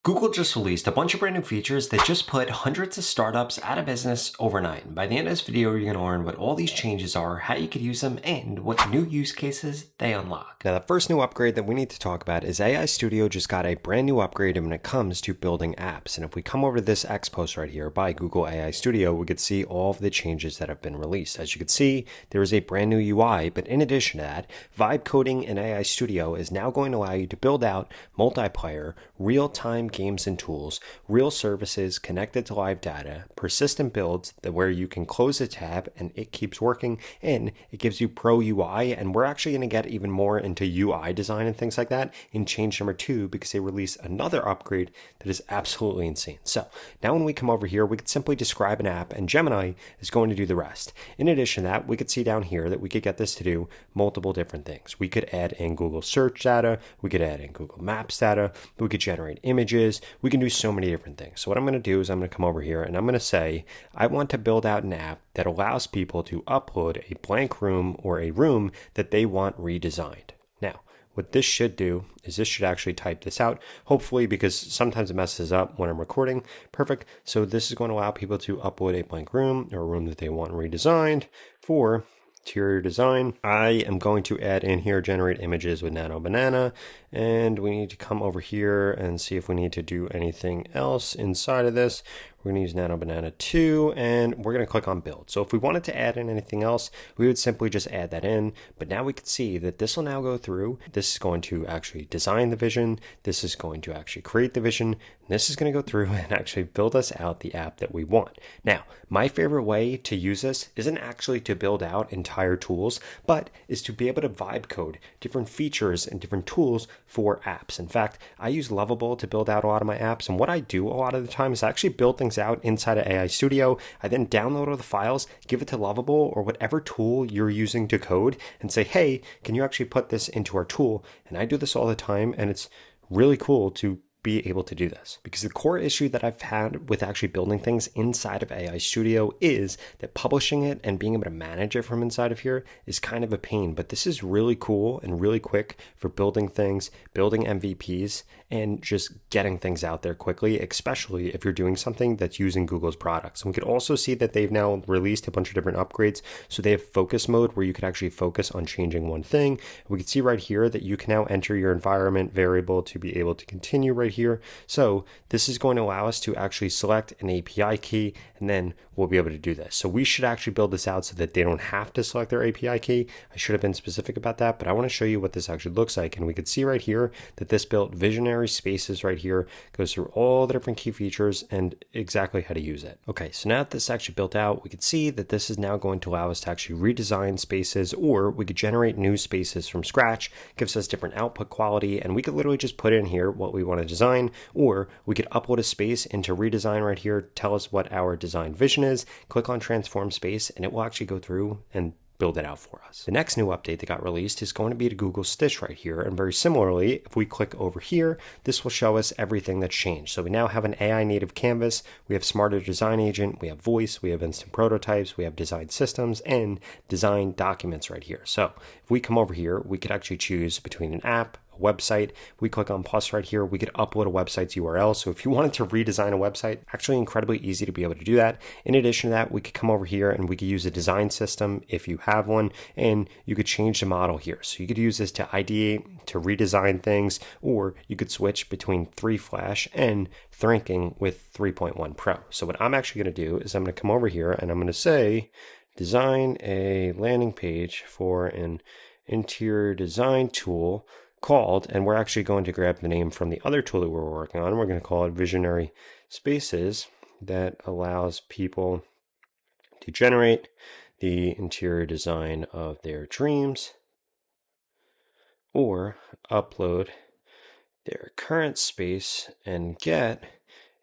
Google just released a bunch of brand new features that just put hundreds of startups out of business overnight. And by the end of this video, you're going to learn what all these changes are, how you could use them, and what new use cases they unlock. Now, the first new upgrade that we need to talk about is AI Studio just got a brand new upgrade when it comes to building apps. And if we come over to this X post right here by Google AI Studio, we could see all of the changes that have been released. As you can see, there is a brand new UI, but in addition to that, vibe coding in AI Studio is now going to allow you to build out multiplayer, real-time games and tools, real services connected to live data, persistent builds that where you can close a tab and it keeps working, and it gives you pro UI. And we're actually going to get even more into UI design and things like that in change number 2 because they released another upgrade that is absolutely insane. So now when we come over here, we could simply describe an app and Gemini is going to do the rest. In addition to that, we could see down here that we could get this to do multiple different things. We could add in Google search data, we could add in Google Maps data, we could generate images, we can do so many different things. So what I'm going to do is I'm going to come over here and I'm going to say, I want to build out an app that allows people to upload a blank room or a room that they want redesigned. Now, what this should do is this should actually type this out, hopefully, because sometimes it messes up when I'm recording. Perfect. So this is going to allow people to upload a blank room or a room that they want redesigned for interior design. I am going to add in here, generate images with Nano Banana, and we need to come over here and see if we need to do anything else inside of this. We're going to use Nano Banana 2, and we're going to click on build. So if we wanted to add in anything else, we would simply just add that in. But now we can see that this will now go through. This is going to actually design the vision. This is going to actually create the vision. And this is going to go through and actually build us out the app that we want. Now, my favorite way to use this isn't actually to build out entire tools, but is to be able to vibe code different features and different tools for apps. In fact, I use Lovable to build out a lot of my apps. And what I do a lot of the time is actually build things out inside of AI Studio. I then download all the files, give it to Lovable or whatever tool you're using to code and say, hey, can you actually put this into our tool? And I do this all the time, and it's really cool to be able to do this, because the core issue that I've had with actually building things inside of AI Studio is that publishing it and being able to manage it from inside of here is kind of a pain. But this is really cool and really quick for building things, building MVPs, and just getting things out there quickly, especially if you're doing something that's using Google's products. And we could also see that they've now released a bunch of different upgrades. So they have focus mode where you could actually focus on changing one thing. We can see right here that you can now enter your environment variable to be able to continue right here. So this is going to allow us to actually select an API key, and then we'll be able to do this. So we should actually build this out so that they don't have to select their API key. I should have been specific about that, but I want to show you what this actually looks like. And we can see right here that this built visionary spaces right here, goes through all the different key features and exactly how to use it. Okay, so now that this is actually built out, we can see that this is now going to allow us to actually redesign spaces, or we could generate new spaces from scratch. It gives us different output quality, and we could literally just put in here what we want to design, or we could upload a space into redesign right here, tell us what our design vision is, click on transform space, and it will actually go through and build it out for us. The next new update that got released is going to be to Google Stitch right here. And very similarly, if we click over here, this will show us everything that's changed. So we now have an AI native canvas, we have smarter design agent, we have voice, we have instant prototypes, we have design systems, and design documents right here. So if we come over here, we could actually choose between an app, website. We click on plus right here, we could upload a website's URL. So if you wanted to redesign a website, actually incredibly easy to be able to do that. In addition to that, we could come over here and we could use a design system if you have one, and you could change the model here. So you could use this to ideate, to redesign things, or you could switch between 3 Flash and Thinking with 3.1 Pro. So what I'm actually going to do is I'm going to come over here and I'm going to say, design a landing page for an interior design tool called, and we're actually going to grab the name from the other tool that we're working on. We're going to call it Visionary Spaces, that allows people to generate the interior design of their dreams or upload their current space and get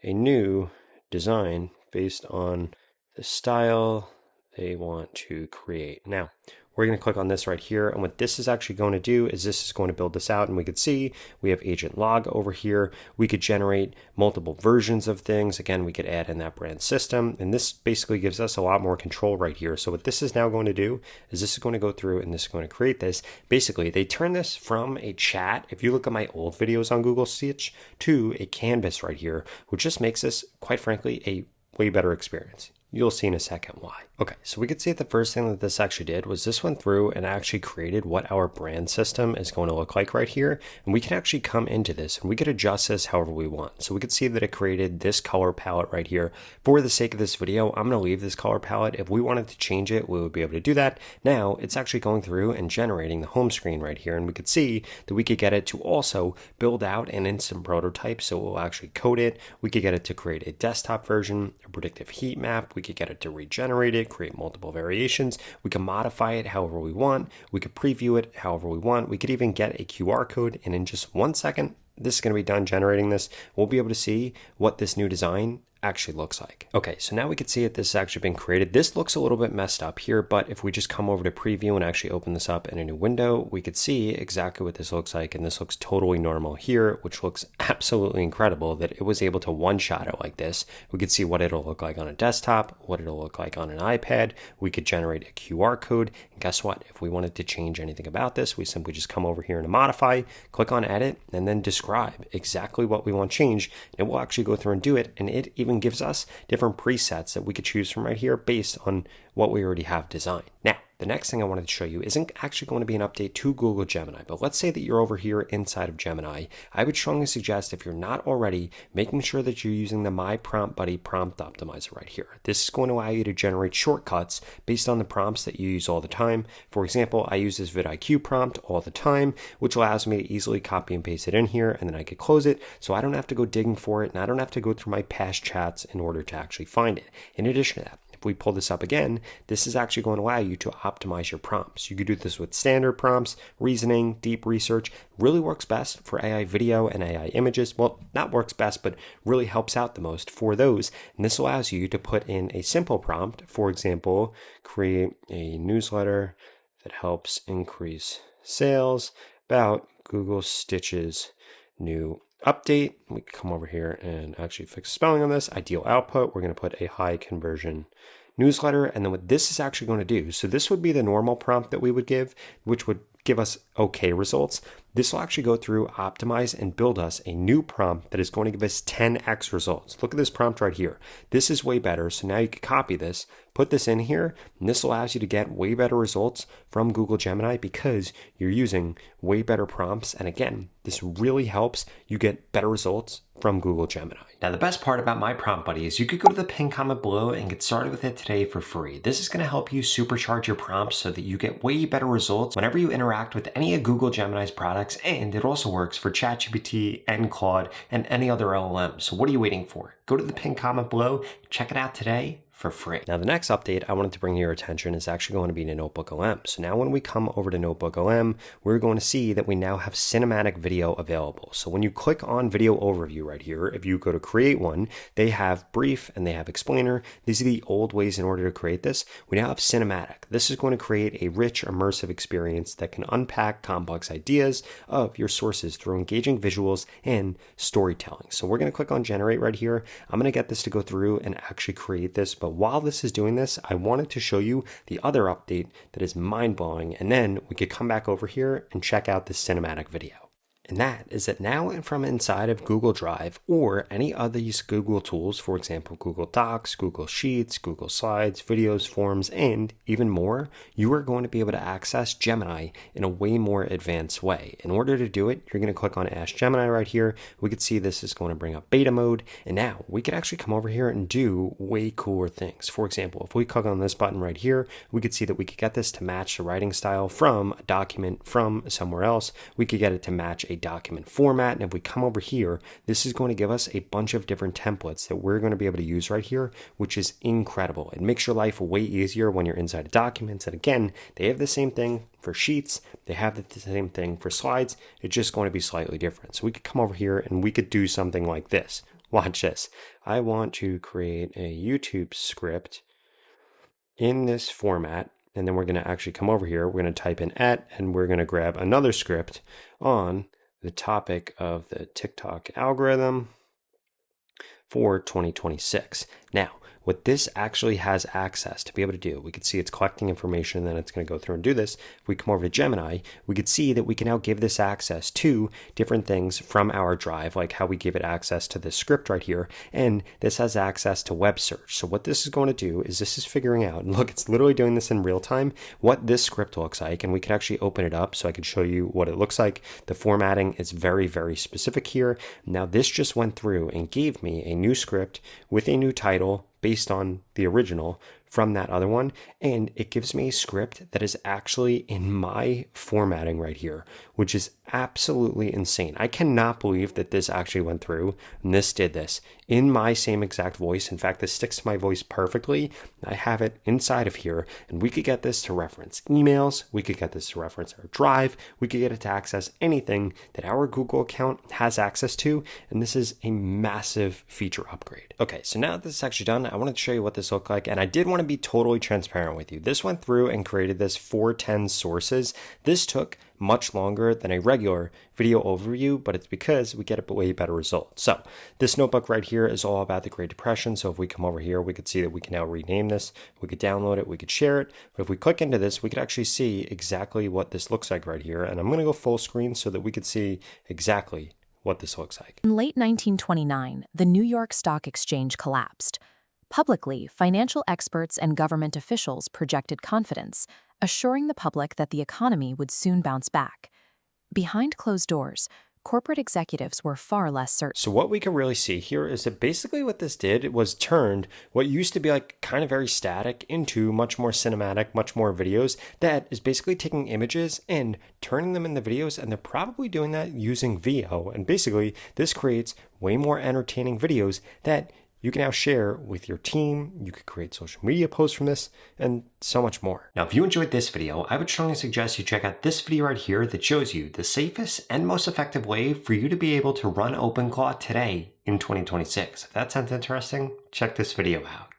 a new design based on the style they want to create. Now, we're going to click on this right here. And what this is actually going to do is this is going to build this out. And we could see we have agent log over here. We could generate multiple versions of things. Again, we could add in that brand system. And this basically gives us a lot more control right here. So what this is now going to do is this is going to go through and this is going to create this. Basically, they turn this from a chat, if you look at my old videos on Google Stitch, to a canvas right here, which just makes this, quite frankly, a way better experience. You'll see in a second why. Okay, so we could see that the first thing that this actually did was this went through and actually created what our brand system is going to look like right here. And we can actually come into this and we could adjust this however we want. So we could see that it created this color palette right here. For the sake of this video, I'm going to leave this color palette. If we wanted to change it, we would be able to do that. Now it's actually going through and generating the home screen right here. And we could see that we could get it to also build out an instant prototype. So we'll actually code it. We could get it to create a desktop version, a predictive heat map. We could get it to regenerate it, create multiple variations. We can modify it however we want. We could preview it however we want. We could even get a QR code, and in just 1 second, this is going to be done generating this. We'll be able to see what this new design actually looks like. Okay, so now we can see that this has actually been created. This looks a little bit messed up here, but if we just come over to preview and actually open this up in a new window, we could see exactly what this looks like. And this looks totally normal here, which looks absolutely incredible that it was able to one-shot it like this. We could see what it'll look like on a desktop, what it'll look like on an iPad. We could generate a QR code. And guess what? If we wanted to change anything about this, we simply just come over here and modify, click on edit, and then describe exactly what we want changed. And it will actually go through and do it. And it even gives us different presets that we could choose from right here based on what we already have designed. Now, the next thing I wanted to show you isn't actually going to be an update to Google Gemini, but let's say that you're over here inside of Gemini. I would strongly suggest, if you're not already, making sure that you're using the My Prompt Buddy prompt optimizer right here. This is going to allow you to generate shortcuts based on the prompts that you use all the time. For example, I use this vidIQ prompt all the time, which allows me to easily copy and paste it in here, and then I could close it, so I don't have to go digging for it, and I don't have to go through my past chats in order to actually find it. In addition to that, if we pull this up again, this is actually going to allow you to optimize your prompts. You could do this with standard prompts, reasoning, deep research. Really works best for AI video and AI images. Well, not works best, but really helps out the most for those. And this allows you to put in a simple prompt. For example, create a newsletter that helps increase sales about Google Stitch's new update. We can come over here and actually fix spelling on this. Ideal output. We're going to put a high conversion newsletter. And then what this is actually going to do, so this would be the normal prompt that we would give, which would give us okay results. This will actually go through, optimize, and build us a new prompt that is going to give us 10x results. Look at this prompt right here. This is way better. So now you can copy this, put this in here, and this allows you to get way better results from Google Gemini because you're using way better prompts. And again, this really helps you get better results from Google Gemini. Now, the best part about My Prompt Buddy is you could go to the pinned comment below and get started with it today for free. This is going to help you supercharge your prompts so that you get way better results whenever you interact with any of Google Gemini's products, and it also works for ChatGPT and Claude and any other LLM. So what are you waiting for? Go to the pinned comment below, check it out today for free. Now, the next update I wanted to bring to your attention is actually going to be to Notebook LM. So now when we come over to Notebook LM, we're going to see that we now have cinematic video available. So when you click on video overview right here, if you go to create one, they have brief and they have explainer. These are the old ways in order to create this. We now have cinematic. This is going to create a rich, immersive experience that can unpack complex ideas of your sources through engaging visuals and storytelling. So we're going to click on generate right here. I'm going to get this to go through and actually create this. But while this is doing this, I wanted to show you the other update that is mind-blowing, and then we could come back over here and check out this cinematic video. And that is that now from inside of Google Drive or any of these Google tools, for example, Google Docs, Google Sheets, Google Slides, videos, forms, and even more, you are going to be able to access Gemini in a way more advanced way. In order to do it, you're going to click on Ask Gemini right here. We could see this is going to bring up beta mode. And now we could actually come over here and do way cooler things. For example, if we click on this button right here, we could see that we could get this to match the writing style from a document from somewhere else. We could get it to match a document format. And if we come over here, this is going to give us a bunch of different templates that we're going to be able to use right here, which is incredible. It makes your life way easier when you're inside of documents. And again, they have the same thing for sheets. They have the same thing for slides. It's just going to be slightly different. So we could come over here and we could do something like this. Watch this. I want to create a YouTube script in this format and then we're going to actually come over here. We're going to type in and we're going to grab another script on the topic of the TikTok algorithm for 2026. Now, what this actually has access to be able to do, we can see it's collecting information, and then it's going to go through and do this. If we come over to Gemini, we could see that we can now give this access to different things from our drive, like how we give it access to this script right here, and this has access to web search. So what this is going to do is this is figuring out, and look, it's literally doing this in real time, what this script looks like, and we can actually open it up so I can show you what it looks like. The formatting is very, very specific here. Now this just went through and gave me a new script with a new title based on the original from that other one, and it gives me a script that is actually in my formatting right here, which is absolutely insane. I cannot believe that this actually went through and this did this in my same exact voice. In fact, this sticks to my voice perfectly. I have it inside of here, and we could get this to reference emails, we could get this to reference our drive, we could get it to access anything that our Google account has access to, and this is a massive feature upgrade. Okay, so now that this is actually done, I wanted to show you what this looked like, and I did want to be totally transparent with you. This went through and created this 410 sources. This took much longer than a regular video overview, but it's because we get a way better result. So this notebook right here is all about the Great Depression. So if we come over here, we could see that we can now rename this, we could download it, we could share it. But if we click into this, we could actually see exactly what this looks like right here. And I'm going to go full screen so that we could see exactly what this looks like. In late 1929, the New York Stock Exchange collapsed. Publicly, financial experts and government officials projected confidence, assuring the public that the economy would soon bounce back. Behind closed doors, corporate executives were far less certain. So what we can really see here is that basically what this did, it was turned what used to be like kind of very static into much more cinematic, much more videos. That is basically taking images and turning them into videos, and they're probably doing that using VO. And basically this creates way more entertaining videos that you can now share with your team. You could create social media posts from this and so much more. Now, if you enjoyed this video, I would strongly suggest you check out this video right here that shows you the safest and most effective way for you to be able to run OpenClaw today in 2026. If that sounds interesting, check this video out.